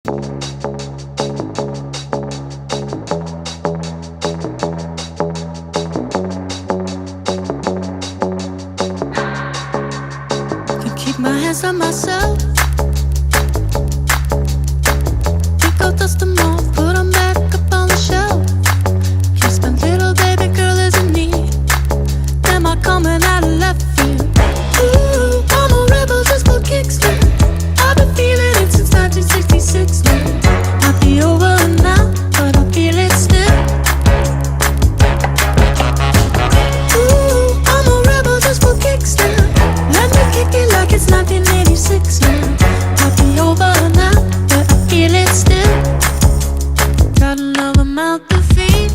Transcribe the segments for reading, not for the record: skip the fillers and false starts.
Can keep my hands on myself. Pick out dust them off, put them back up on the shelf. Yes, my little baby girl is in need. Am I coming out of left field? Ooh, I'm a rebel just for kicks now. I've been feeling it since 1966 now. Might be over now, but I feel it still. Ooh, I'm a rebel just for kicks now. Let me kick it like it's 1986 now. Might be over now, but I feel it still. Got another mouth to feed.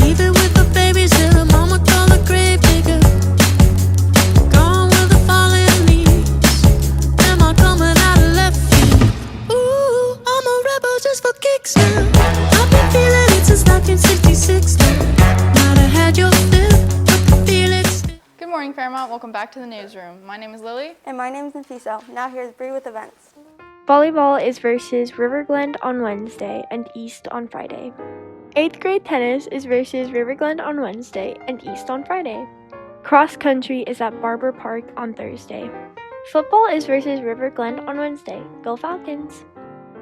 Leave it with the babies till the mama call the grave digger. Gone with the falling leaves. Am I coming out of left field? Ooh, I'm a rebel just for kicks now. I've been feeling it since 1966 now. Might have had your fill, but I feel it still. Good morning, Fairmont. Welcome back to the newsroom. My name is Lily. And my name is Nafisa. Now here's Bree with events. Volleyball is versus River Glen on Wednesday and East on Friday. 8th grade tennis is versus River Glen on Wednesday and East on Friday. Cross country is at Barber Park on Thursday. Football is versus River Glen on Wednesday. Go Falcons!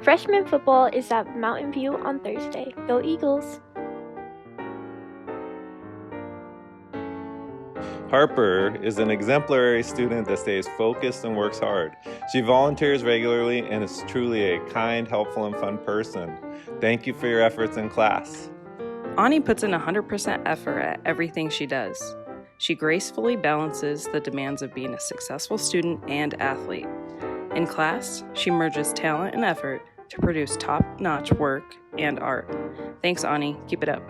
Freshman football is at Mountain View on Thursday. Go Eagles! Harper is an exemplary student that stays focused and works hard. She volunteers regularly and is truly a kind, helpful, and fun person. Thank you for your efforts in class. Ani puts in 100% effort at everything she does. She gracefully balances the demands of being a successful student and athlete. In class, she merges talent and effort to produce top-notch work and art. Thanks, Ani. Keep it up.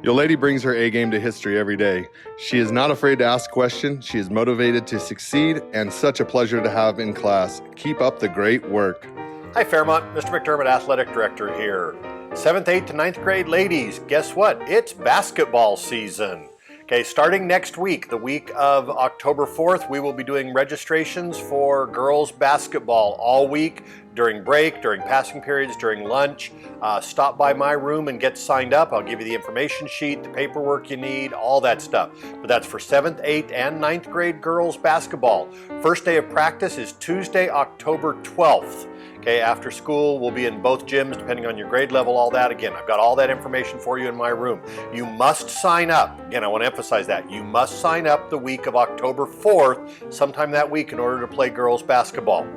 Your lady brings her A game to history every day. She is not afraid to ask questions. She is motivated to succeed and such a pleasure to have in class. Keep up the great work. Hi Fairmont, Mr. McDermott, Athletic Director here. 7th, 8th, to 9th grade ladies, guess what? It's basketball season. Okay, starting next week, the week of October 4th, we will be doing registrations for girls basketball all week, during break, during passing periods, during lunch. Stop by my room and get signed up. I'll give you the information sheet, the paperwork you need, all that stuff. But that's for 7th, 8th, and 9th grade girls basketball. First day of practice is Tuesday, October 12th. Okay, after school, we'll be in both gyms, depending on your grade level, all that. Again, I've got all that information for you in my room. You must sign up. Again, I want to emphasize that. You must sign up the week of October 4th, sometime that week, in order to play girls basketball.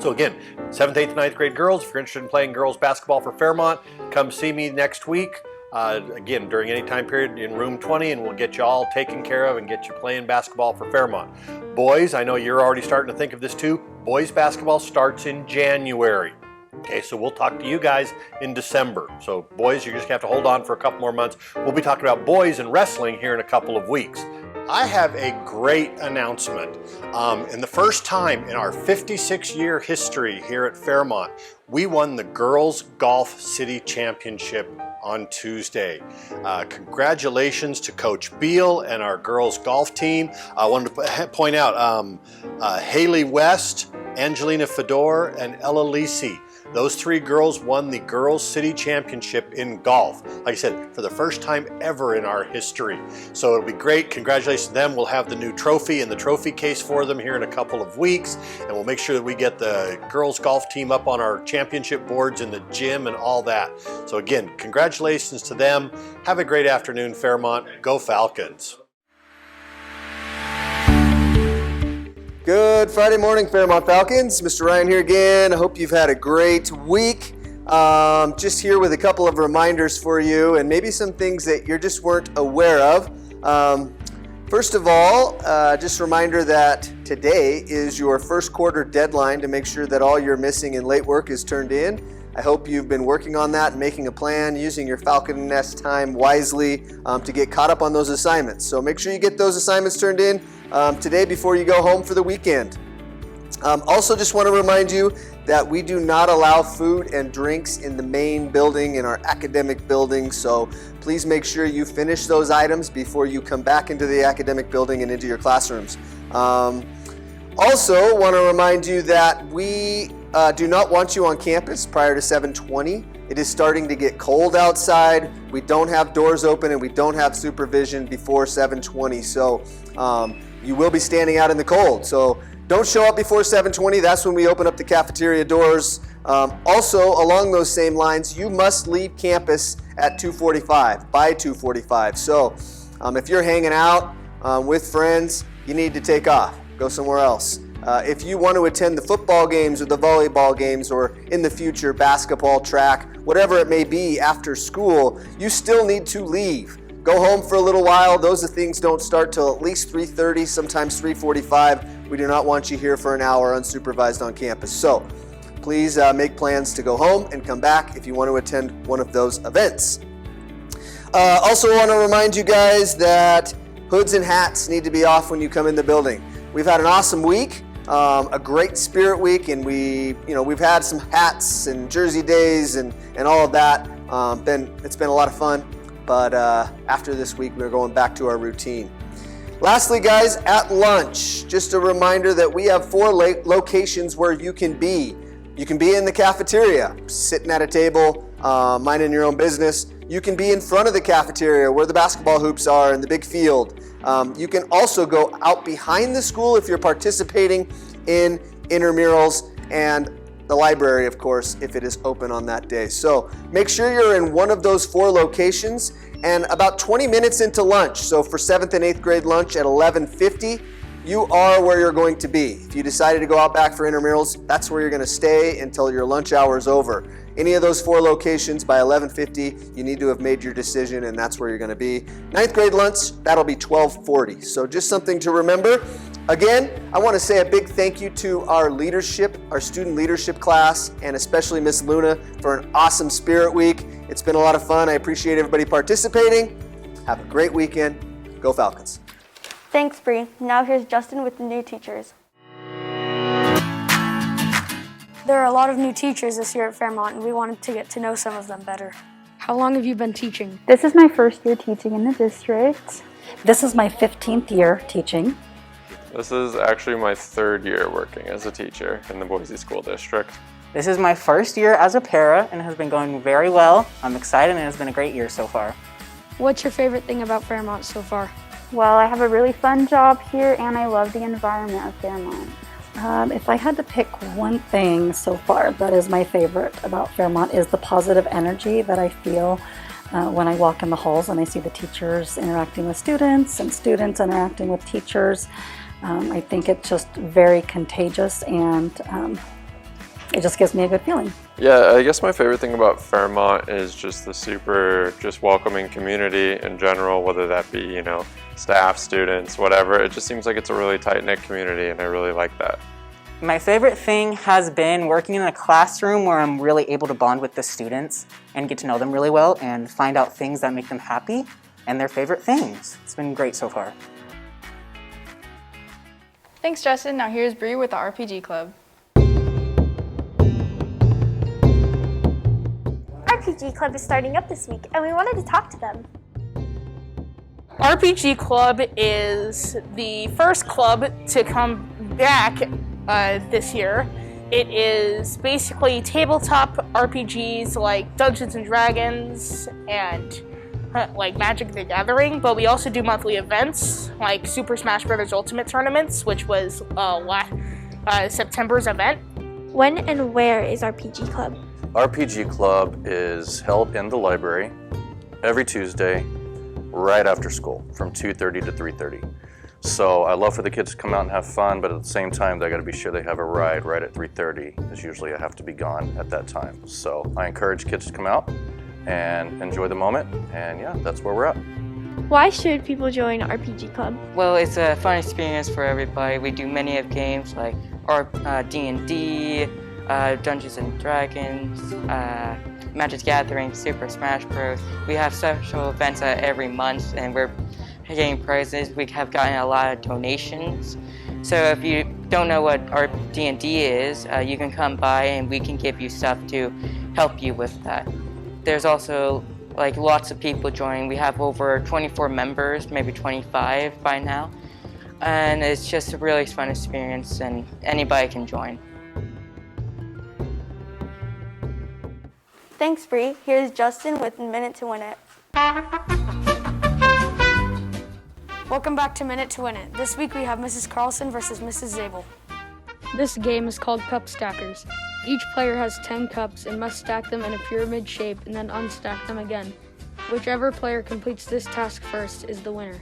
So again, 7th, 8th, 9th grade girls, if you're interested in playing girls basketball for Fairmont, come see me next week. Again, during any time period in room 20, and we'll get you all taken care of and get you playing basketball for Fairmont. Boys, I know you're already starting to think of this too. Boys basketball starts in January. Okay, so we'll talk to you guys in December. So boys, you're just gonna have to hold on for a couple more months. We'll be talking about boys and wrestling here in a couple of weeks. I have a great announcement. And the first time in our 56-year history here at Fairmont, we won the Girls Golf City Championship on Tuesday. Congratulations to Coach Beal and our girls golf team. I wanted to point out Haley West, Angelina Fedor, and Ella Lisi. Those three girls won the Girls City Championship in golf. Like I said, for the first time ever in our history. So it'll be great. Congratulations to them. We'll have the new trophy and the trophy case for them here in a couple of weeks. And we'll make sure that we get the girls golf team up on our championship boards in the gym and all that. So again, congratulations to them. Have a great afternoon, Fairmont. Go Falcons. Good Friday morning, Fairmont Falcons. Mr. Ryan here again. I hope you've had a great week. Just here with a couple of reminders for you and maybe some things that you just weren't aware of. First of all, just a reminder that today is your first quarter deadline to make sure that all your missing and late work is turned in. I hope you've been working on that and making a plan, using your Falcon Nest time wisely to get caught up on those assignments. So make sure you get those assignments turned in today before you go home for the weekend. Also just want to remind you that we do not allow food and drinks in the main building, in our academic building, so please make sure you finish those items before you come back into the academic building and into your classrooms. Also, want to remind you that we do not want you on campus prior to 7:20. It is starting to get cold outside. We don't have doors open and we don't have supervision before 7:20. So you will be standing out in the cold. So don't show up before 7:20. That's when we open up the cafeteria doors. Also, along those same lines, you must leave campus at 2:45, by 2:45. So if you're hanging out with friends, you need to take off. Go somewhere else. If you want to attend the football games or the volleyball games or in the future basketball, track, whatever it may be after school, you still need to leave. Go home for a little while. Those things don't start till at least 3:30, sometimes 3:45. We do not want you here for an hour unsupervised on campus. So please make plans to go home and come back if you want to attend one of those events. Also want to remind you guys that hoods and hats need to be off when you come in the building. We've had an awesome week, a great spirit week, and we've had some hats and jersey days and all of that. It's been a lot of fun, but after this week, we're going back to our routine. Lastly, guys, at lunch, just a reminder that we have 4 locations where you can be. You can be in the cafeteria, sitting at a table, minding your own business. You can be in front of the cafeteria where the basketball hoops are in the big field. You can also go out behind the school if you're participating in intramurals, and the library, of course, if it is open on that day. So make sure you're in one of those 4 locations, and about 20 minutes into lunch, so for 7th and 8th grade lunch at 11:50, you are where you're going to be. If you decided to go out back for intramurals, that's where you're going to stay until your lunch hour is over. Any of those 4 locations by 11:50, you need to have made your decision, and that's where you're going to be. 9th grade lunch, that'll be 12:40. So just something to remember. Again, I want to say a big thank you to our leadership, our student leadership class, and especially Miss Luna for an awesome Spirit Week. It's been a lot of fun. I appreciate everybody participating. Have a great weekend. Go Falcons. Thanks, Bree. Now here's Justin with the new teachers. There are a lot of new teachers this year at Fairmont, and we wanted to get to know some of them better. How long have you been teaching? This is my first year teaching in the district. This is my 15th year teaching. This is actually my 3rd year working as a teacher in the Boise School District. This is my first year as a para, and it has been going very well. I'm excited, and it's been a great year so far. What's your favorite thing about Fairmont so far? Well, I have a really fun job here, and I love the environment of Fairmont. If I had to pick one thing so far that is my favorite about Fairmont is the positive energy that I feel when I walk in the halls and I see the teachers interacting with students and students interacting with teachers. I think it's just very contagious, and it just gives me a good feeling. Yeah, I guess my favorite thing about Fairmont is just the super welcoming community in general, whether that be, staff, students, whatever. It just seems like it's a really tight-knit community, and I really like that. My favorite thing has been working in a classroom where I'm really able to bond with the students and get to know them really well and find out things that make them happy and their favorite things. It's been great so far. Thanks, Justin. Now here's Bree with the RPG Club. RPG Club is starting up this week, and we wanted to talk to them. RPG Club is the first club to come back this year. It is basically tabletop RPGs like Dungeons and Dragons and like Magic the Gathering, but we also do monthly events like Super Smash Bros. Ultimate Tournaments, which was September's event. When and where is RPG Club? RPG Club is held in the library every Tuesday right after school from 2:30 to 3:30. So I love for the kids to come out and have fun, but at the same time they got to be sure they have a ride right at 3:30, because usually I have to be gone at that time. So I encourage kids to come out and enjoy the moment, and yeah, that's where we're at. Why should people join RPG Club? Well, it's a fun experience for everybody. We do many of games like D&D, Dungeons and Dragons, Magic the Gathering, Super Smash Bros. We have special events every month, and we're getting prizes. We have gotten a lot of donations. So if you don't know what our D&D is, you can come by and we can give you stuff to help you with that. There's also like lots of people joining. We have over 24 members, maybe 25 by now. and it's just a really fun experience, and anybody can join. Thanks, Bree. Here's Justin with Minute to Win It. Welcome back to Minute to Win It. This week we have Mrs. Carlson versus Mrs. Zabel. This game is called Cup Stackers. Each player has 10 cups and must stack them in a pyramid shape and then unstack them again. Whichever player completes this task first is the winner.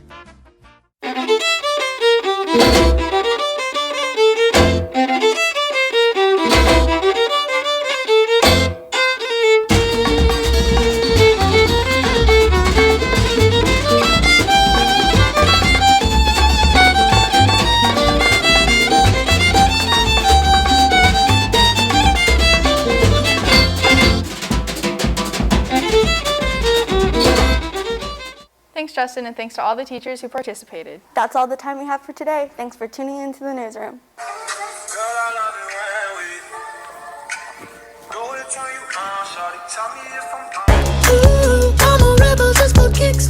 Thanks, Justin, and thanks to all the teachers who participated. That's all the time we have for today. Thanks for tuning into the newsroom. Ooh, I'm a rebel just for kicks.